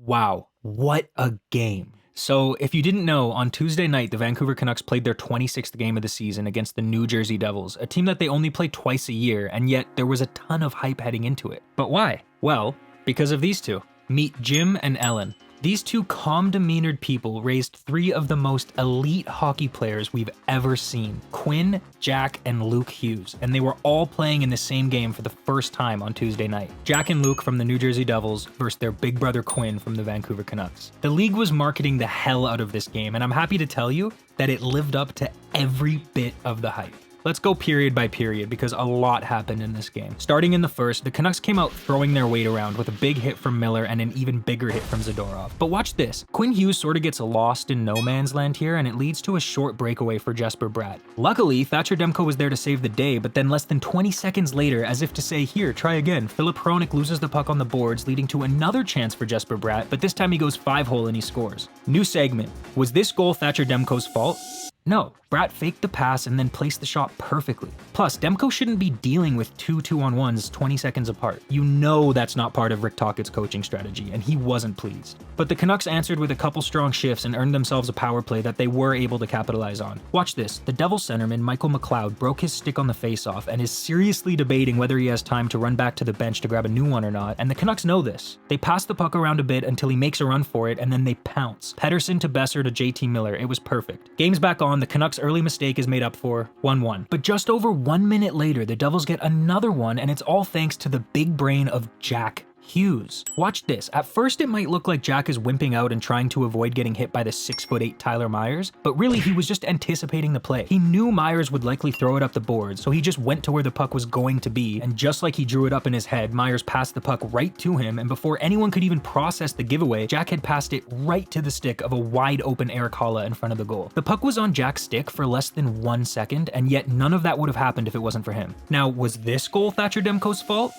Wow, what a game. So, if you didn't know, on Tuesday night, the Vancouver Canucks played their 26th game of the season against the New Jersey Devils, a team that they only play twice a year, and yet there was a ton of hype heading into it. But why? Well, because of these two. Meet Jim and Ellen. These two calm-demeanored people raised three of the most elite hockey players we've ever seen: Quinn, Jack, and Luke Hughes, and they were all playing in the same game for the first time on Tuesday night. Jack and Luke from the New Jersey Devils versus their big brother Quinn from the Vancouver Canucks. The league was marketing the hell out of this game, and I'm happy to tell you that it lived up to every bit of the hype. Let's go period by period because a lot happened in this game. Starting in the first, the Canucks came out throwing their weight around with a big hit from Miller and an even bigger hit from Zadorov. But watch this. Quinn Hughes sort of gets lost in no man's land here, and it leads to a short breakaway for Jesper Bratt. Luckily, Thatcher Demko was there to save the day, but then less than 20 seconds later, as if to say, here, try again, Filip Hronek loses the puck on the boards, leading to another chance for Jesper Bratt, but this time he goes 5-hole and he scores. New segment. Was this goal Thatcher Demko's fault? No, Bratt faked the pass and then placed the shot perfectly. Plus, Demko shouldn't be dealing with two 2-on-1s 20 seconds apart. You know that's not part of Rick Tocchet's coaching strategy, and he wasn't pleased. But the Canucks answered with a couple strong shifts and earned themselves a power play that they were able to capitalize on. Watch this. The Devils centerman, Michael McLeod, broke his stick on the faceoff and is seriously debating whether he has time to run back to the bench to grab a new one or not, and the Canucks know this. They pass the puck around a bit until he makes a run for it, and then they pounce. Pettersson to Besser to JT Miller. It was perfect. Game's back on. The Canucks' early mistake is made up for 1-1. But just over 1 minute later, the Devils get another one, and it's all thanks to the big brain of Jack Hughes. Watch this. At first it might look like Jack is wimping out and trying to avoid getting hit by the 6'8" Tyler Myers, but really he was just anticipating the play. He knew Myers would likely throw it up the board, so he just went to where the puck was going to be, and just like he drew it up in his head, Myers passed the puck right to him, and before anyone could even process the giveaway, Jack had passed it right to the stick of a wide open Eric Haula in front of the goal. The puck was on Jack's stick for less than 1 second, and yet none of that would have happened if it wasn't for him. Now, was this goal Thatcher Demko's fault?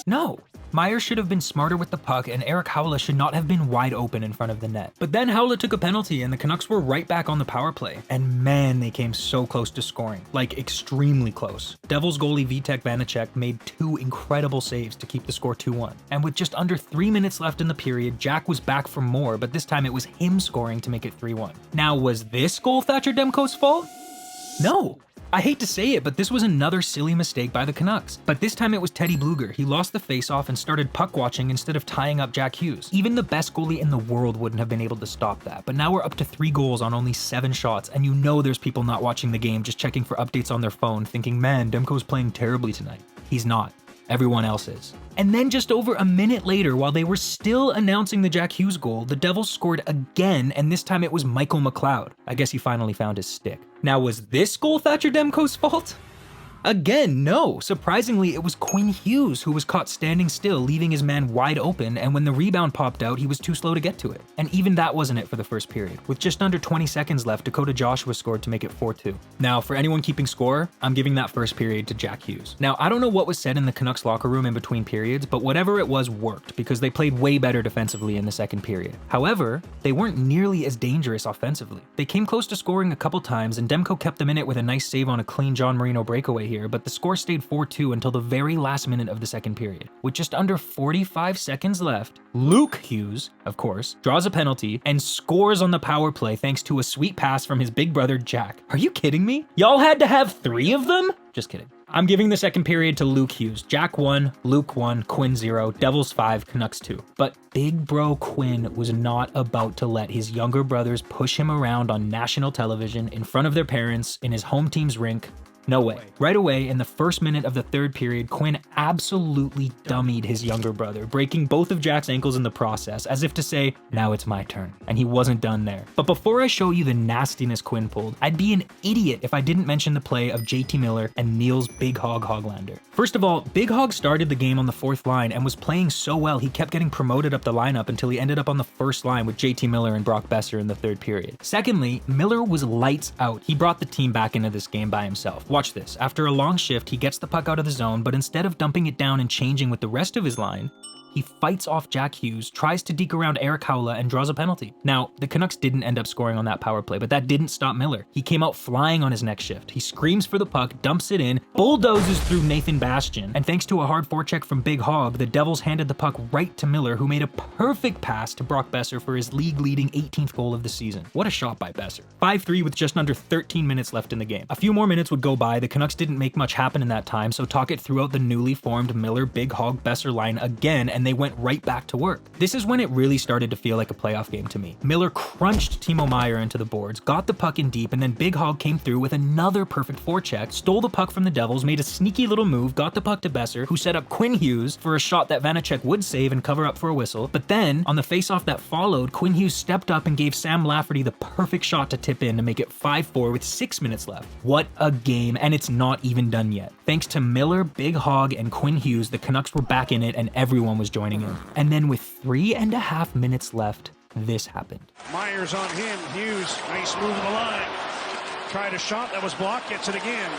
No. Myers should have been smarter with the puck, and Eric Haula should not have been wide open in front of the net. But then Haula took a penalty, and the Canucks were right back on the power play. And man, they came so close to scoring. Like, extremely close. Devils goalie Vitek Vanacek made two incredible saves to keep the score 2-1. And with just under 3 minutes left in the period, Jack was back for more, but this time it was him scoring to make it 3-1. Now, was this goal Thatcher Demko's fault? No. I hate to say it, but this was another silly mistake by the Canucks. But this time it was Teddy Bluger. He lost the faceoff and started puck watching instead of tying up Jack Hughes. Even the best goalie in the world wouldn't have been able to stop that. But now we're up to 3 goals on only 7 shots, and you know there's people not watching the game, just checking for updates on their phone, thinking, man, Demko's playing terribly tonight. He's not. Everyone else is. And then just over a minute later, while they were still announcing the Jack Hughes goal, the Devils scored again, and this time it was Michael McLeod. I guess he finally found his stick. Now, was this goal Thatcher Demko's fault? Again, no. Surprisingly, it was Quinn Hughes who was caught standing still, leaving his man wide open, and when the rebound popped out, he was too slow to get to it. And even that wasn't it for the first period. With just under 20 seconds left, Dakota Joshua scored to make it 4-2. Now, for anyone keeping score, I'm giving that first period to Jack Hughes. Now, I don't know what was said in the Canucks locker room in between periods, but whatever it was worked, because they played way better defensively in the second period. However, they weren't nearly as dangerous offensively. They came close to scoring a couple times, and Demko kept them in it with a nice save on a clean John Marino breakaway here, but the score stayed 4-2 until the very last minute of the second period. With just under 45 seconds left, Luke Hughes, of course, draws a penalty and scores on the power play thanks to a sweet pass from his big brother Jack. Are you kidding me? Y'all had to have 3 of them? Just kidding. I'm giving the second period to Luke Hughes. Jack 1, Luke 1, Quinn 0, Devils 5, Canucks 2. But big bro Quinn was not about to let his younger brothers push him around on national television in front of their parents in his home team's rink. No way. Right away, in the first minute of the third period, Quinn absolutely dummied his younger brother, breaking both of Jack's ankles in the process, as if to say, now it's my turn. And he wasn't done there. But before I show you the nastiness Quinn pulled, I'd be an idiot if I didn't mention the play of JT Miller and Niels Big Hog Hoglander. First of all, Big Hog started the game on the 4th line and was playing so well he kept getting promoted up the lineup until he ended up on the 1st line with JT Miller and Brock Besser in the 3rd period. Secondly, Miller was lights out. He brought the team back into this game by himself. Watch this. After a long shift, he gets the puck out of the zone, but instead of dumping it down and changing with the rest of his line, He fights off Jack Hughes, tries to deke around Eric Howla, and draws a penalty. Now, the Canucks didn't end up scoring on that power play, but that didn't stop Miller. He came out flying on his next shift. He screams for the puck, dumps it in, bulldozes through Nathan Bastian, and thanks to a hard forecheck from Big Hog, the Devils handed the puck right to Miller, who made a perfect pass to Brock Boeser for his league-leading 18th goal of the season. What a shot by Boeser. 5-3 with just under 13 minutes left in the game. A few more minutes would go by, the Canucks didn't make much happen in that time, so Tocchet threw out the newly formed Miller, Big Hog, Boeser line again, and they went right back to work. This is when it really started to feel like a playoff game to me. Miller crunched Timo Meier into the boards, got the puck in deep, and then Big Hog came through with another perfect forecheck, stole the puck from the Devils, made a sneaky little move, got the puck to Boeser, who set up Quinn Hughes for a shot that Vanacek would save and cover up for a whistle. But then, on the faceoff that followed, Quinn Hughes stepped up and gave Sam Lafferty the perfect shot to tip in to make it 5-4 with 6 minutes left. What a game, and it's not even done yet. Thanks to Miller, Big Hog, and Quinn Hughes, the Canucks were back in it and everyone was joining in. And then with 3.5 minutes left, this happened. Myers on him, Hughes, nice move in the line. Tried a shot, that was blocked, gets it again.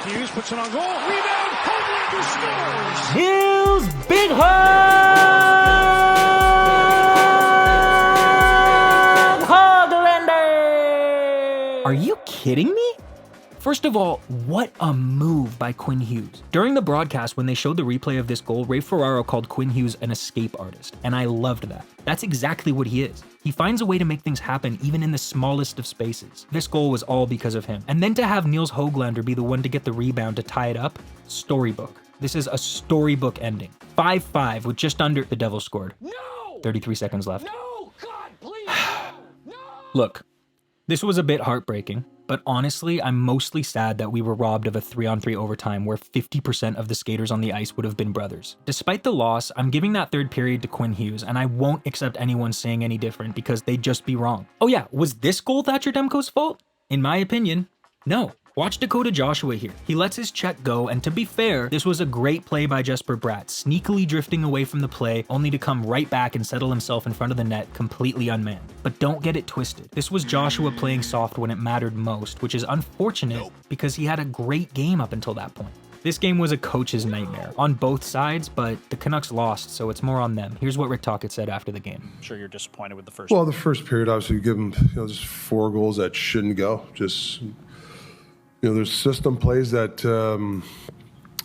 Hughes puts it on goal, rebound, Hoglander scores! Hughes, Big Hog! Hoglander! Are you kidding me? First of all, what a move by Quinn Hughes. During the broadcast, when they showed the replay of this goal, Ray Ferraro called Quinn Hughes an escape artist, and I loved that. That's exactly what he is. He finds a way to make things happen even in the smallest of spaces. This goal was all because of him. And then to have Nils Hoglander be the one to get the rebound to tie it up, storybook. This is a storybook ending. 5-5 with just under, the Devils scored. No! 33 seconds left. No! God, please! No! Look, this was a bit heartbreaking. But honestly, I'm mostly sad that we were robbed of a 3-on-3 overtime where 50% of the skaters on the ice would have been brothers. Despite the loss, I'm giving that third period to Quinn Hughes, and I won't accept anyone saying any different because they'd just be wrong. Oh yeah, was this goal Thatcher Demko's fault? In my opinion, no. Watch Dakota Joshua here. He lets his check go, and to be fair, this was a great play by Jesper Bratt, sneakily drifting away from the play, only to come right back and settle himself in front of the net, completely unmanned. But don't get it twisted. This was Joshua playing soft when it mattered most, which is unfortunate because he had a great game up until that point. This game was a coach's nightmare on both sides, but the Canucks lost, so it's more on them. Here's what Rick Tocchet said after the game. I'm sure you're disappointed with the first. Well, the first period, obviously, you give them, just 4 goals that shouldn't go. Just, there's system plays that, I'm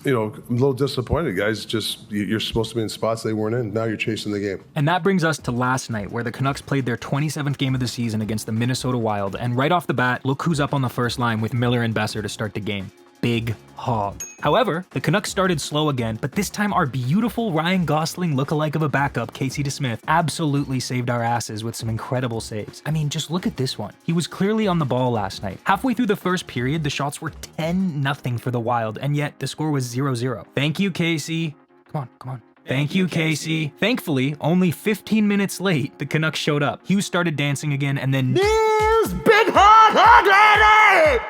a little disappointed, guys. Just, you're supposed to be in spots they weren't in. Now you're chasing the game. And that brings us to last night, where the Canucks played their 27th game of the season against the Minnesota Wild. And right off the bat, look who's up on the first line with Miller and Boeser to start the game. Big Hog. However, the Canucks started slow again, but this time our beautiful Ryan Gosling lookalike of a backup, Casey DeSmith, absolutely saved our asses with some incredible saves. I mean, just look at this one. He was clearly on the ball last night. Halfway through the first period, the shots were 10-0 for the Wild, and yet the score was 0-0. Thank you, Casey. Come on. Thank you, Casey. Thankfully, only 15 minutes late, the Canucks showed up. Hughes started dancing again, and then Nils Big Hog Hoglander!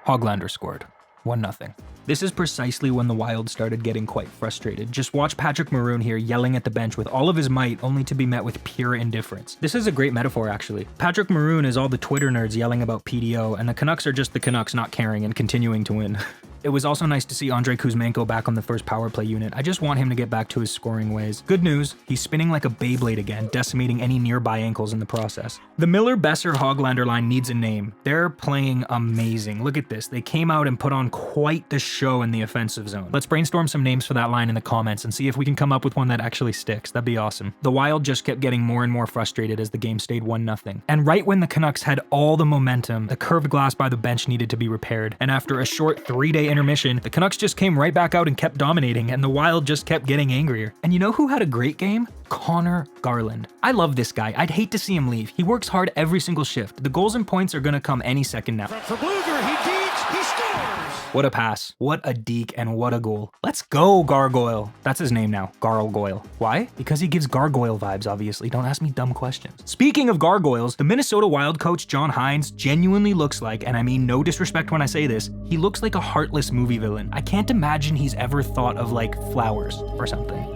Hoglander scored. 1-0. This is precisely when the Wild started getting quite frustrated. Just watch Patrick Maroon here yelling at the bench with all of his might, only to be met with pure indifference. This is a great metaphor, actually. Patrick Maroon is all the Twitter nerds yelling about PDO, and the Canucks are just the Canucks not caring and continuing to win. It was also nice to see Andrei Kuzmenko back on the first power play unit. I just want him to get back to his scoring ways. Good news, he's spinning like a Beyblade again, decimating any nearby ankles in the process. The Miller-Boeser Hoglander line needs a name. They're playing amazing. Look at this. They came out and put on quite the show in the offensive zone. Let's brainstorm some names for that line in the comments and see if we can come up with one that actually sticks. That'd be awesome. The Wild just kept getting more and more frustrated as the game stayed 1-0. And right when the Canucks had all the momentum, the curved glass by the bench needed to be repaired. And after a short 3-day intermission, the Canucks just came right back out and kept dominating, and the Wild just kept getting angrier. And you know who had a great game? Connor Garland. I love this guy. I'd hate to see him leave. He works hard every single shift. The goals and points are gonna come any second now. For Bluger, he deeks, he scores! What a pass. What a deke, and what a goal. Let's go, Gargoyle. That's his name now, Gargoyle. Why? Because he gives gargoyle vibes, obviously. Don't ask me dumb questions. Speaking of gargoyles, the Minnesota Wild coach John Hines genuinely looks like, and I mean no disrespect when I say this, he looks like a heartless movie villain. I can't imagine he's ever thought of like flowers or something.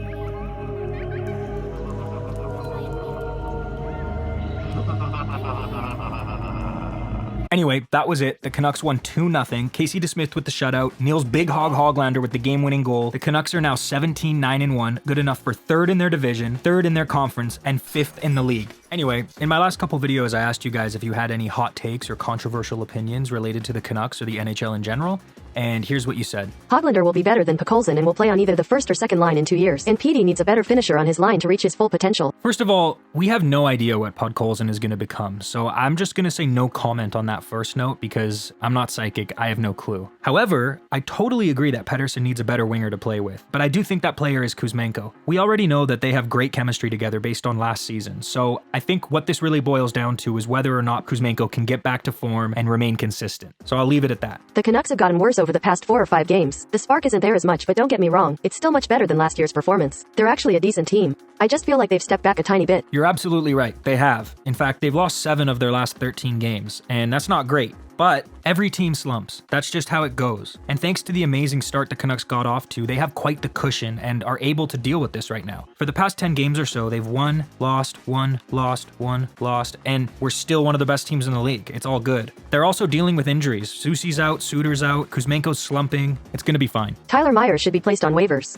Anyway, that was it. The Canucks won 2-0. Casey DeSmith with the shutout. Neil's big hog Hoglander with the game-winning goal. The Canucks are now 17-9-1, good enough for 3rd in their division, 3rd in their conference, and 5th in the league. Anyway, in my last couple videos, I asked you guys if you had any hot takes or controversial opinions related to the Canucks or the NHL in general, and here's what you said. Hoglander will be better than Podkolzin and will play on either the first or second line in 2 years. And Petey needs a better finisher on his line to reach his full potential. First of all, we have no idea what Podkolzin is going to become, so I'm just going to say no comment on that first note because I'm not psychic, I have no clue. However, I totally agree that Pettersson needs a better winger to play with, but I do think that player is Kuzmenko. We already know that they have great chemistry together based on last season, so I think what this really boils down to is whether or not Kuzmenko can get back to form and remain consistent. So I'll leave it at that. The Canucks have gotten worse over the past 4 or 5 games. The spark isn't there as much, but don't get me wrong, it's still much better than last year's performance. They're actually a decent team. I just feel like they've stepped back a tiny bit. You're absolutely right, they have. In fact, they've lost 7 of their last 13 games, and that's not great. But every team slumps. That's just how it goes. And thanks to the amazing start the Canucks got off to, they have quite the cushion and are able to deal with this right now. For the past 10 games or so, they've won, lost, and we're still one of the best teams in the league. It's all good. They're also dealing with injuries. Soucy's out, Suter's out, Kuzmenko's slumping. It's gonna be fine. Tyler Myers should be placed on waivers.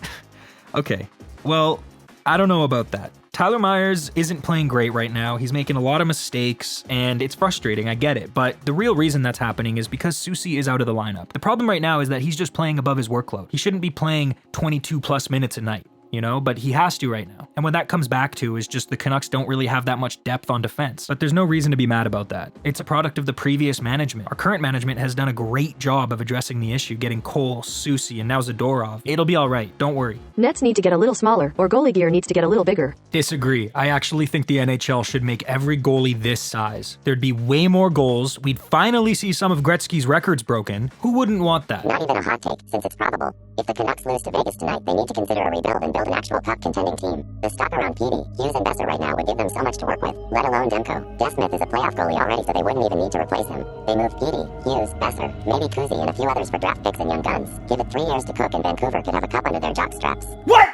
Okay, well, I don't know about that. Tyler Myers isn't playing great right now. He's making a lot of mistakes, and it's frustrating, I get it. But the real reason that's happening is because Soucy is out of the lineup. The problem right now is that he's just playing above his workload. He shouldn't be playing 22 plus minutes a night, you know, but he has to right now. And what that comes back to is just the Canucks don't really have that much depth on defense. But there's no reason to be mad about that. It's a product of the previous management. Our current management has done a great job of addressing the issue, getting Cole, Soucy, and now Zadorov. It'll be all right, don't worry. Nets need to get a little smaller, or goalie gear needs to get a little bigger. Disagree. I actually think the NHL should make every goalie this size. There'd be way more goals. We'd finally see some of Gretzky's records broken. Who wouldn't want that? Not even a hot take, since it's probable. If the Canucks lose to Vegas tonight, they need to consider a rebuild and build an actual cup contending team. The stock around Petey, Hughes, and Besser right now would give them so much to work with, let alone Demko. DeSmith is a playoff goalie already, so they wouldn't even need to replace him. They moved Petey, Hughes, Besser, maybe Kuzi, and a few others for draft picks and young guns. Give it 3 years to cook and Vancouver could have a cup under their jock straps. What?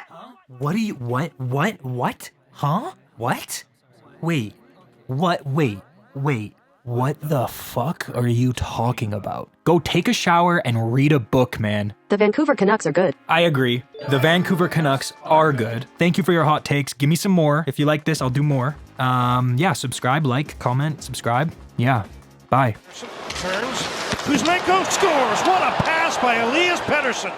What are you, what? Huh? What? Wait, what, what the fuck are you talking about? Go take a shower and read a book, man. The Vancouver Canucks are good. I agree. The Vancouver Canucks are good. Thank you for your hot takes. Give me some more. If you like this, I'll do more. Yeah, subscribe, like, comment, subscribe. Yeah, bye. Turns. Kuzmenko scores. What a pass by Elias Pettersson.